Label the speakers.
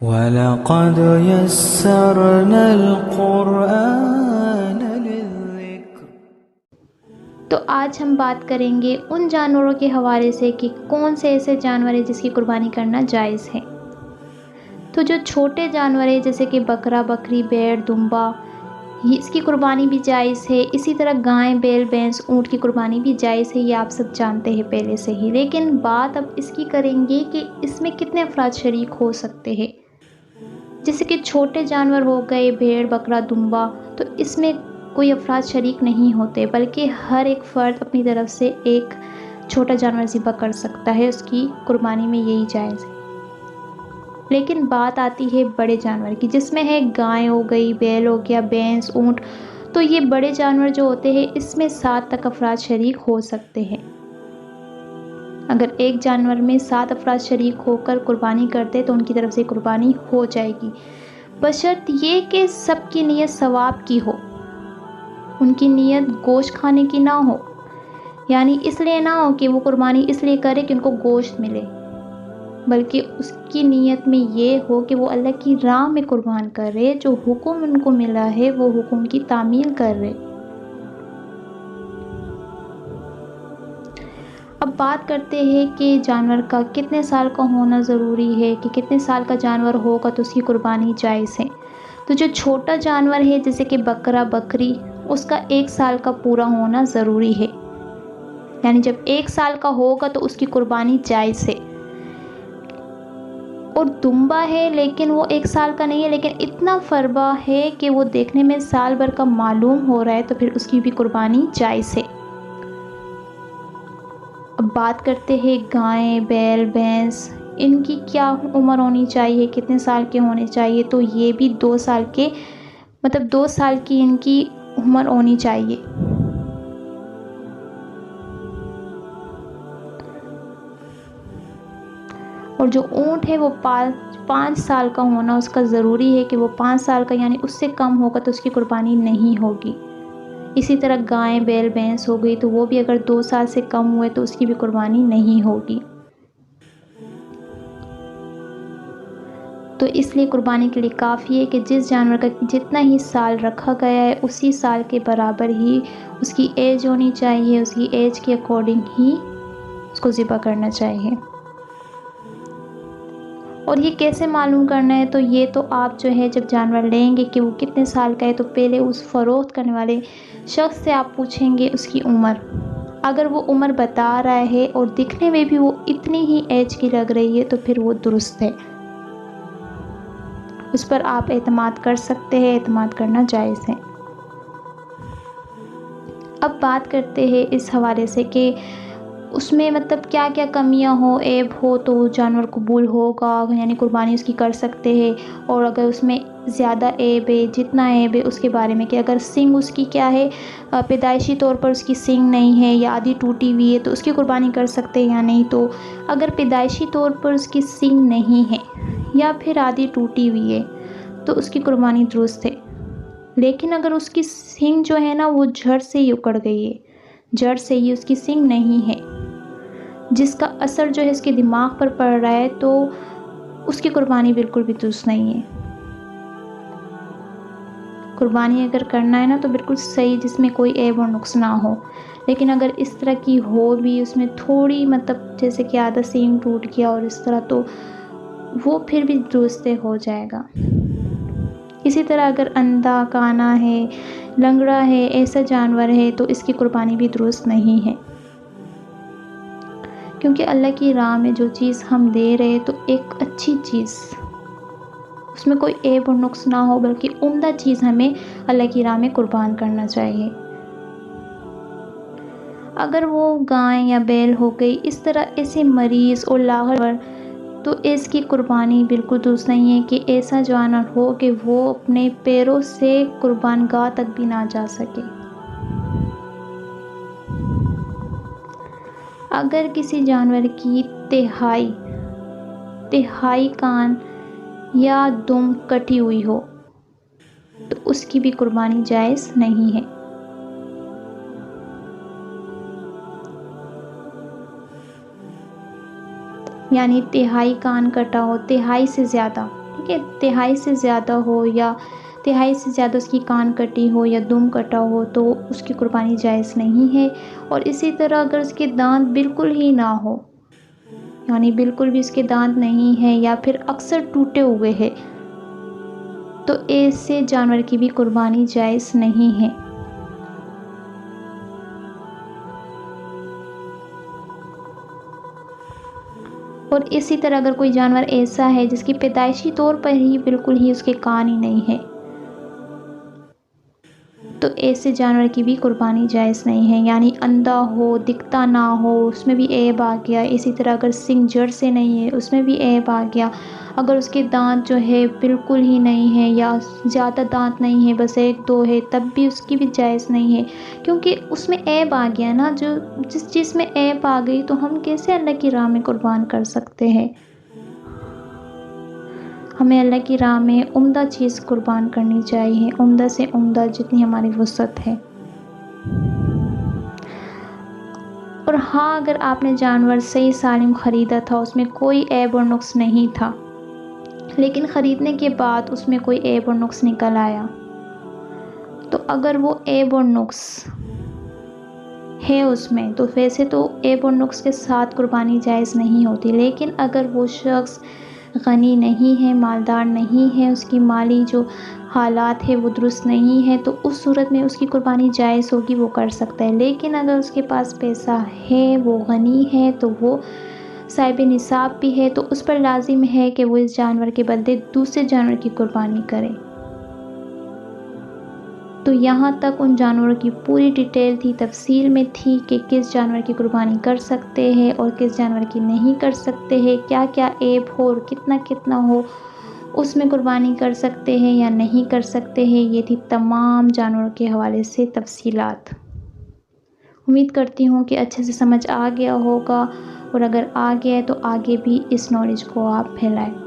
Speaker 1: वलक़द यस्सरनल क़ुरआन लिज़्ज़िक्र।
Speaker 2: तो आज हम बात करेंगे उन जानवरों के हवाले से कि कौन से ऐसे जानवर हैं जिसकी कुर्बानी करना जायज़ है। तो जो छोटे जानवर हैं जैसे कि बकरा, बकरी, भेड़, दुम्बा, इसकी कुर्बानी भी जायज़ है। इसी तरह गाय, बैल, भैंस, ऊँट की कुर्बानी भी जायज़ है, ये आप सब जानते हैं पहले से ही। लेकिन बात अब इसकी करेंगे कि इसमें कितने अफराद शरीक हो सकते हैं। जैसे कि छोटे जानवर हो गए भेड़, बकरा, दुम्बा, तो इसमें कोई अफराद शरीक नहीं होते, बल्कि हर एक फ़र्द अपनी तरफ से एक छोटा जानवर ज़िबा कर सकता है, उसकी कुर्बानी में यही जायज़ है। लेकिन बात आती है बड़े जानवर की, जिसमें है गाय हो गई, बैल हो गया, भैंस, ऊँट। तो ये बड़े जानवर जो होते हैं इसमें 7 तक अफराद शरीक हो सकते हैं। अगर एक जानवर में 7 अफराद शरीक होकर कुर्बानी करते तो उनकी तरफ से कुर्बानी हो जाएगी, बशर्त ये कि सबकी नीयत सवाब की हो, उनकी नीयत गोश्त खाने की ना हो। यानी इसलिए ना हो कि वो कुर्बानी इसलिए करे कि उनको गोश्त मिले, बल्कि उसकी नीयत में ये हो कि वो अल्लाह की राह में कुर्बान कर रहे, जो हुक्म उनको मिला है वो हुक्म की तामील कर रहे। अब बात करते हैं कि जानवर का कितने साल का होना ज़रूरी है, कि कितने साल का जानवर होगा तो उसकी कुर्बानी जायज़ है। तो जो छोटा जानवर है जैसे कि बकरा, बकरी, उसका 1 साल का पूरा होना ज़रूरी है। यानी जब 1 साल का होगा तो उसकी कुर्बानी जायज़ है। और दुम्बा है लेकिन वो 1 साल का नहीं है, लेकिन इतना फरबा है कि वो देखने में साल भर का मालूम हो रहा है, तो फिर उसकी भी कुर्बानी जायज़ है। अब बात करते हैं गाय, बैल, भैंस, इनकी क्या उम्र होनी चाहिए, कितने साल के होने चाहिए। तो ये भी 2 साल के, मतलब 2 साल की इनकी उम्र होनी चाहिए। और जो ऊँट है वो 5 साल का होना उसका ज़रूरी है, कि वो 5 साल का यानी उससे कम होगा तो उसकी कुर्बानी नहीं होगी। इसी तरह गाय, बैल, भैंस हो गई, तो वो भी अगर 2 साल से कम हुए तो उसकी भी कुर्बानी नहीं होगी। तो इसलिए कुर्बानी के लिए काफ़ी है कि जिस जानवर का जितना ही साल रखा गया है उसी साल के बराबर ही उसकी एज होनी चाहिए, उसकी एज के अकॉर्डिंग ही उसको ज़िबा करना चाहिए। और ये कैसे मालूम करना है, तो ये तो आप जो है जब जानवर लेंगे कि वो कितने साल का है, तो पहले उस फ़रोख्त करने वाले शख्स से आप पूछेंगे उसकी उम्र। अगर वो उम्र बता रहा है और दिखने में भी वो इतनी ही एज की लग रही है तो फिर वो दुरुस्त है, उस पर आप एतमाद कर सकते हैं, एतमाद करना जायज़ है। अब बात करते हैं इस हवाले से कि उसमें मतलब क्या क्या कमियां हो, ऐब हो तो जानवर कबूल होगा, यानी कुर्बानी उसकी कर सकते हैं। और अगर उसमें ज़्यादा ऐब है, जितना ऐब है उसके बारे में, कि अगर सींग उसकी क्या है, पैदाइशी तौर पर उसकी सींग नहीं है या आधी टूटी हुई है तो उसकी कुर्बानी कर सकते हैं या नहीं। तो अगर पैदाइशी तौर पर उसकी सींग नहीं है या फिर आधी टूटी हुई है तो उसकी कुर्बानी दुरुस्त है। लेकिन अगर उसकी सींग जो है ना वो जड़ से ही उकड़ गई है, जड़ से ही उसकी सींग नहीं है, जिसका असर जो है उसके दिमाग पर पड़ रहा है, तो उसकी कुर्बानी बिल्कुल भी दुरुस्त नहीं है। कुर्बानी अगर करना है ना तो बिल्कुल सही, जिसमें कोई ऐब और नुक्स ना हो। लेकिन अगर इस तरह की हो भी, उसमें थोड़ी मतलब जैसे कि आधा सींग टूट गया और इस तरह, तो वो फिर भी दुरुस्त हो जाएगा। इसी तरह अगर अंधा, काना है, लंगड़ा है, ऐसा जानवर है तो इसकी कुर्बानी भी दुरुस्त नहीं है। क्योंकि अल्लाह की राह में जो चीज़ हम दे रहे तो एक अच्छी चीज़, उसमें कोई ऐब और नुक्स ना हो, बल्कि उम्दा चीज़ हमें अल्लाह की राह में कुर्बान करना चाहिए। अगर वो गाय या बैल हो गई, इस तरह ऐसे मरीज़ और लागर, तो इसकी कुर्बानी बिल्कुल दुरुस्त नहीं है कि ऐसा जानवर हो कि वो अपने पैरों से कुर्बानगाह तक भी ना जा सके। अगर किसी जानवर की तिहाई तिहाई कान या दुम कटी हुई हो तो उसकी भी कुर्बानी जायज़ नहीं है। यानी तिहाई कान कटा हो, तिहाई से ज़्यादा, ठीक है, तिहाई से ज़्यादा हो या तिहाई से ज़्यादा उसकी कान कटी हो या दुम कटा हो तो उसकी कुर्बानी जायज़ नहीं है। और इसी तरह अगर उसके दांत बिल्कुल ही ना हो, यानी बिल्कुल भी उसके दांत नहीं है या फिर अक्सर टूटे हुए हैं, तो ऐसे जानवर की भी कुर्बानी जायज़ नहीं है। और इसी तरह अगर कोई जानवर ऐसा है जिसकी पैदाइशी तौर पर ही बिल्कुल ही उसके कान ही नहीं है, तो ऐसे जानवर की भी कुर्बानी जायज़ नहीं है। यानी अंधा हो, दिखता ना हो, उसमें भी ऐब आ गया। इसी तरह अगर सींग जड़ से नहीं है, उसमें भी ऐब आ गया। अगर उसके दांत जो है बिल्कुल ही नहीं है या ज़्यादा दांत नहीं है, बस 1-2 है, तब भी उसकी भी जायज़ नहीं है, क्योंकि उसमें ऐब आ गया ना। जो जिस चीज़ में ऐब आ गई तो हम कैसे अल्लाह की राह में कुर्बान कर सकते हैं। हमें अल्लाह की राह में उम्दा चीज़ कुर्बान करनी चाहिए, उम्दा से उम्दा जितनी हमारी वुसअत है। और हाँ, अगर आपने जानवर सही सालिम ख़रीदा था, उसमें कोई ऐब और नुक्स नहीं था, लेकिन ख़रीदने के बाद उसमें कोई ऐब और नुक्स निकल आया, तो अगर वो ऐब और नुक्स है उसमें, तो वैसे तो ऐब और नुक्स के साथ कुर्बानी जायज़ नहीं होती। लेकिन अगर वो शख्स गनी नहीं है, मालदार नहीं है, उसकी माली जो हालात है वो दुरुस्त नहीं है, तो उस सूरत में उसकी कुर्बानी जायज़ होगी, वो कर सकता है। लेकिन अगर उसके पास पैसा है, वो गनी है, तो वो साहिब निसाब भी है, तो उस पर लाजिम है कि वो इस जानवर के बदले दूसरे जानवर की कुर्बानी करे। तो यहाँ तक उन जानवरों की पूरी डिटेल थी, तफसील में थी कि किस जानवर की कुर्बानी कर सकते हैं और किस जानवर की नहीं कर सकते हैं, क्या क्या ऐब हो और कितना कितना हो उसमें कुर्बानी कर सकते हैं या नहीं कर सकते हैं। ये थी तमाम जानवरों के हवाले से तफसीलात। उम्मीद करती हूँ कि अच्छे से समझ आ गया होगा, और अगर आ गया है तो आगे भी इस नॉलेज को आप फैलाएं।